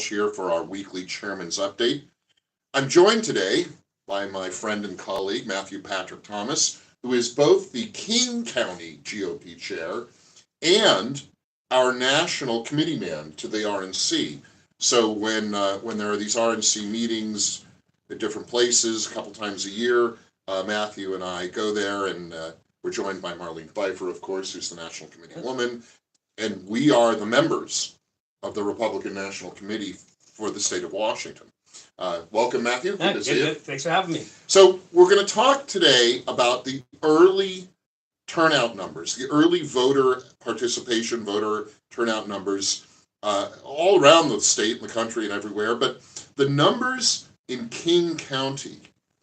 here for our weekly Chairman's Update. I'm joined today by my friend and colleague, Matthew Patrick Thomas, who is both the King County GOP chair and our national committee man to the RNC. So when there are these RNC meetings at different places a couple times a year, Matthew and I go there, and we're joined by Marlene Pfeiffer, of course, who's the national committee woman, and we are the members of the Republican National Committee for the state of Washington. Welcome, Matthew. Good to see you. Thanks for having me. So we're going to talk today about the early turnout numbers, the early voter participation, voter turnout numbers all around the state and the country and everywhere. But the numbers in King County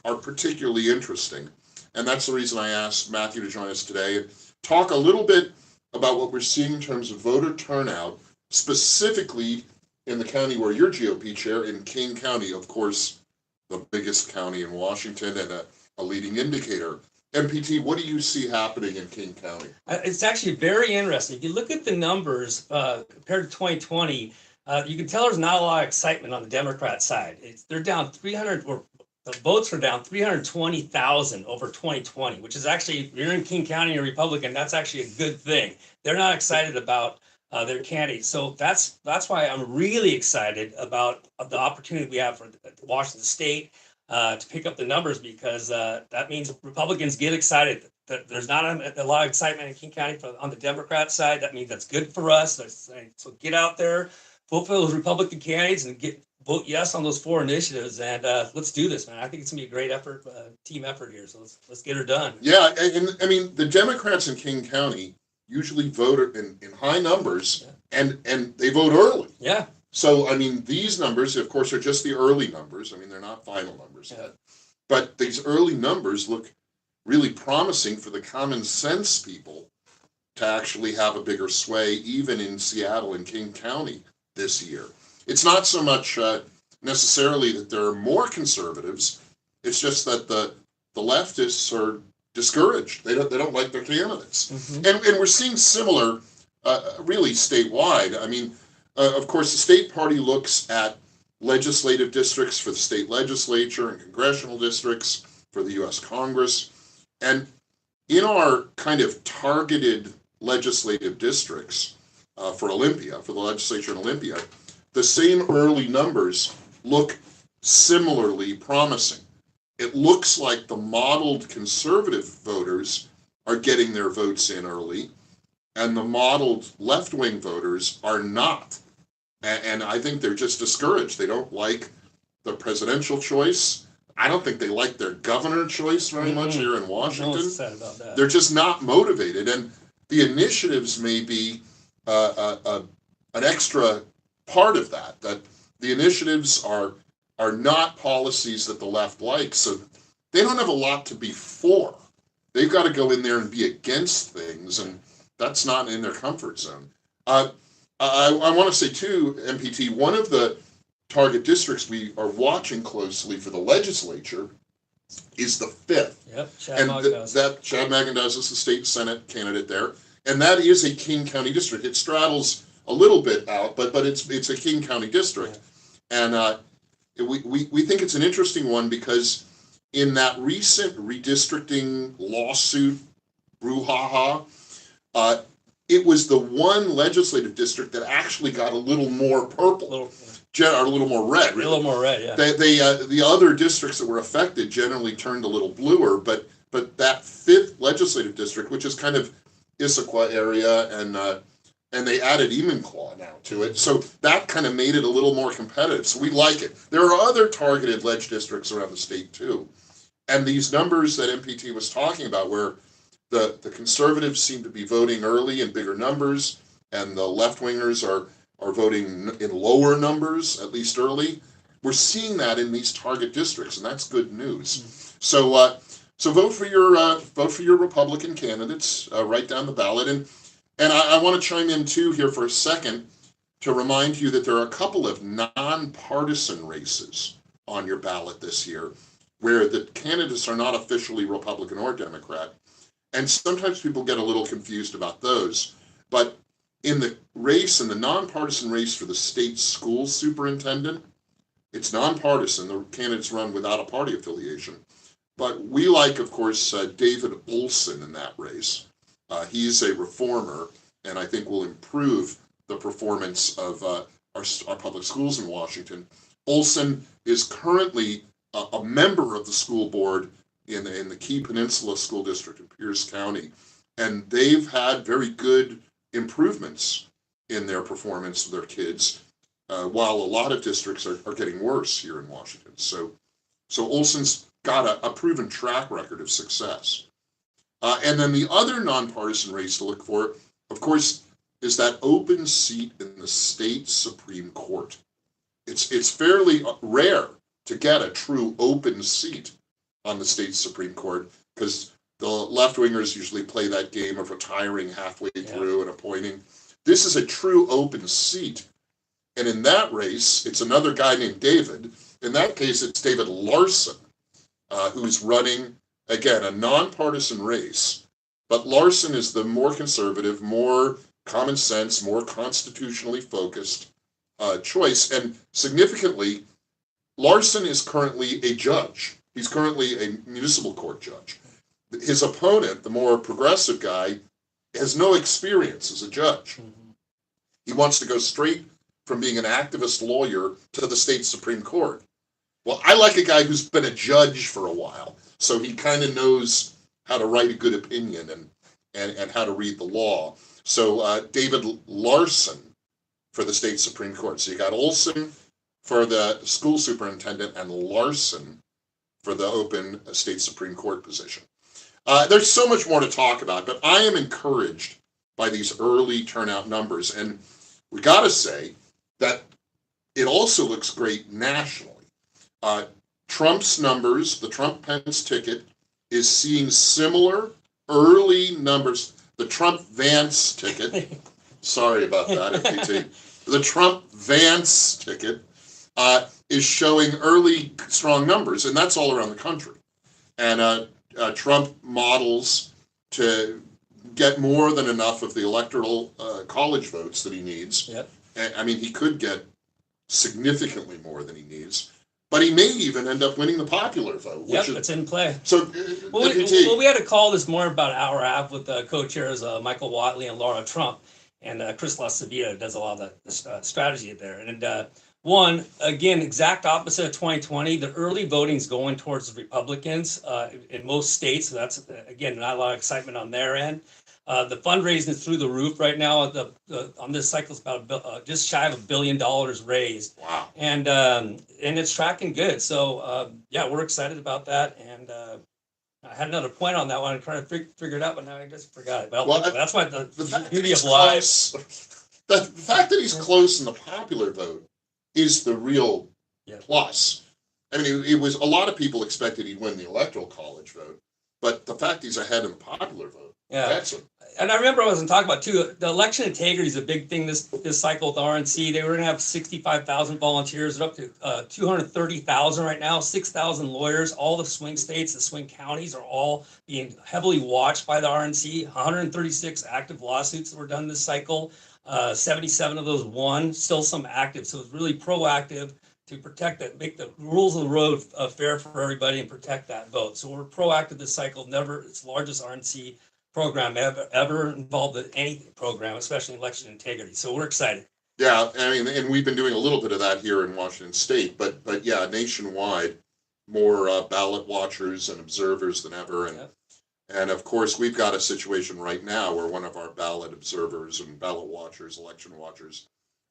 are particularly interesting. And that's the reason I asked Matthew to join us today and talk a little bit about what we're seeing in terms of voter turnout, specifically in the county where you're GOP chair, in King County, of course, the biggest county in Washington and a leading indicator. MPT, what do you see happening in King County? It's actually very interesting. If you look at the numbers compared to 2020, you can tell there's not a lot of excitement on the Democrat side. They're down 300, or the votes are down 320,000 over 2020, which is actually, if you're in King County and you're Republican, that's actually a good thing. They're not excited about their candidate. So that's why I'm really excited about the opportunity we have for Washington State to pick up the numbers, because that means Republicans get excited. There's not a lot of excitement in King County on the Democrat side. That means that's good for us. So get out there, vote for those Republican candidates, and vote yes on those four initiatives, and let's do this, man. I think it's gonna be a great effort, team effort here. So let's get her done. Yeah, and I mean, the Democrats in King County usually vote in high numbers, and they vote early. Yeah. So, I mean, these numbers, of course, are just the early numbers. I mean, they're not final numbers yet. But these early numbers look really promising for the common sense people to actually have a bigger sway, even in Seattle and King County this year. It's not so much necessarily that there are more conservatives. It's just that the leftists are discouraged. They don't like their candidates. Mm-hmm. And we're seeing similar, really statewide. I mean, of course, the state party looks at legislative districts for the state legislature and congressional districts for the U.S. Congress. And in our kind of targeted legislative districts for Olympia, for the legislature in Olympia, the same early numbers look similarly promising. It looks like the modeled conservative voters are getting their votes in early, and the modeled left-wing voters are not. And I think they're just discouraged. They don't like the presidential choice. I don't think they like their governor choice very much here in Washington. I'm sad about that. They're just not motivated. And the initiatives may be an extra part of that the initiatives are not policies that the left likes. So they don't have a lot to be for. They've got to go in there and be against things, and that's not in their comfort zone. I want to say, too, MPT, one of the target districts we are watching closely for the legislature is the 5th. Yep, Chad Magendoz is the state Senate candidate there, and that is a King County district. It straddles a little bit out, but it's a King County district. And we think it's an interesting one because in that recent redistricting lawsuit brouhaha, it was the one legislative district that actually got a little more purple, or a little more red. Really. A little more red, yeah. The other districts that were affected generally turned a little bluer, but that 5th legislative district, which is kind of Issaquah area, and they added Enumclaw now to it, so that kind of made it a little more competitive. So we like it. There are other targeted ledge districts around the state too, and these numbers that MPT was talking about, where the conservatives seem to be voting early in bigger numbers, and the left-wingers are voting in lower numbers, at least early. We're seeing that in these target districts, and that's good news. So vote for your Republican candidates right down the ballot. And I want to chime in too here for a second to remind you that there are a couple of nonpartisan races on your ballot this year where the candidates are not officially Republican or Democrat. And sometimes people get a little confused about those. But In the race, in the nonpartisan race for the state school superintendent, it's nonpartisan. The candidates run without a party affiliation. But we like, of course, David Olson in that race. He's a reformer, and I think will improve the performance of our public schools in Washington. Olson is currently a member of the school board in the Key Peninsula School District in Pierce County, and they've had very good improvements in their performance of their kids, while a lot of districts are getting worse here in Washington. So Olson's got a proven track record of success. And then the other nonpartisan race to look for, of course, is that open seat in the state Supreme Court. It's fairly rare to get a true open seat on the state Supreme Court, because the left-wingers usually play that game of retiring halfway through and appointing. This is a true open seat. And in that race, it's another guy named David. In that case, it's David Larson, who's running, again, a nonpartisan race. But Larson is the more conservative, more common sense, more constitutionally focused choice. And significantly, Larson is currently a judge. He's currently a municipal court judge. His opponent, the more progressive guy, has no experience as a judge. He wants to go straight from being an activist lawyer to the state Supreme Court. Well, I like a guy who's been a judge for a while, so he kind of knows how to write a good opinion and how to read the law. So David Larson for the state Supreme Court. So you got Olson for the school superintendent and Larson for the open state Supreme Court position. There's so much more to talk about, but I am encouraged by these early turnout numbers. And we got to say that it also looks great nationally. Trump's numbers, the Trump-Pence ticket, is seeing similar early numbers. The Trump-Vance ticket, sorry about that, MPT. The Trump-Vance ticket is showing early strong numbers, and that's all around the country. And Trump models to get more than enough of the electoral college votes that he needs. Yep. I mean, he could get significantly more than he needs, but he may even end up winning the popular vote. Yep, it's in play. So, we had a call this morning about an hour and a half with the co-chairs Michael Watley and Laura Trump, and Chris LaCivita does a lot of the strategy there. And one, again, exact opposite of 2020. The early voting's going towards the Republicans in most states. So that's, again, not a lot of excitement on their end. The fundraising is through the roof right now. On this cycle, it's about just shy of $1 billion raised. Wow. And it's tracking good. So, yeah, we're excited about that. And I had another point on that one. I'm trying to figure it out, but now I just forgot it. But that's why the beauty of live. The fact that he's close in the popular vote is the real plus. I mean, it was a lot of people expected he'd win the electoral college vote, but the fact he's ahead in the popular vote, that's it. And I remember I wasn't talking about too. The election integrity is a big thing this cycle with RNC. They were going to have 65,000 volunteers. They're up to 230,000 right now. 6,000 lawyers. All the swing states, the swing counties are all being heavily watched by the RNC. 136 active lawsuits that were done this cycle. 77 of those won. Still some active. So it's really proactive to protect that, make the rules of the road fair for everybody, and protect that vote. So we're proactive this cycle. It's the largest RNC program ever involved in any program, especially election integrity. So we're excited. Yeah, I mean, and we've been doing a little bit of that here in Washington State, but yeah, nationwide, more ballot watchers and observers than ever. And of course, we've got a situation right now where one of our ballot observers and ballot watchers, election watchers,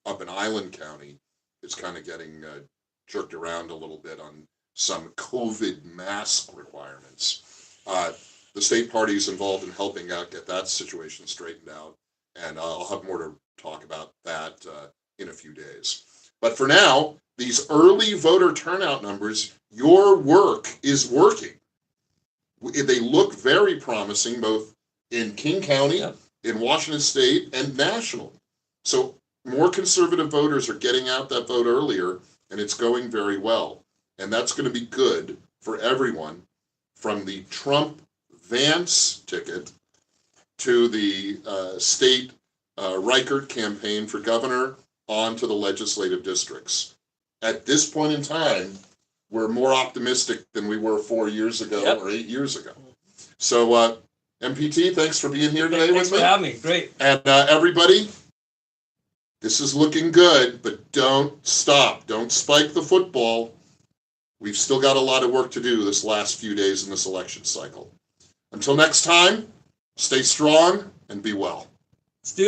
up in Island County is kind of getting jerked around a little bit on some COVID mask requirements. The state party is involved in helping out get that situation straightened out, and I'll have more to talk about that in a few days. But for now, these early voter turnout numbers, your work is working. They look very promising, both in King County, in Washington State, and nationally. So more conservative voters are getting out that vote earlier, and it's going very well. And that's going to be good for everyone, from the Trump-Vance ticket to the state Reichert campaign for governor on to the legislative districts. At this point in time, we're more optimistic than we were 4 years ago or 8 years ago. So, MPT, thanks for being here today with me. Thanks for having me. Great. And everybody, this is looking good, but don't stop. Don't spike the football. We've still got a lot of work to do this last few days in this election cycle. Until next time, stay strong and be well.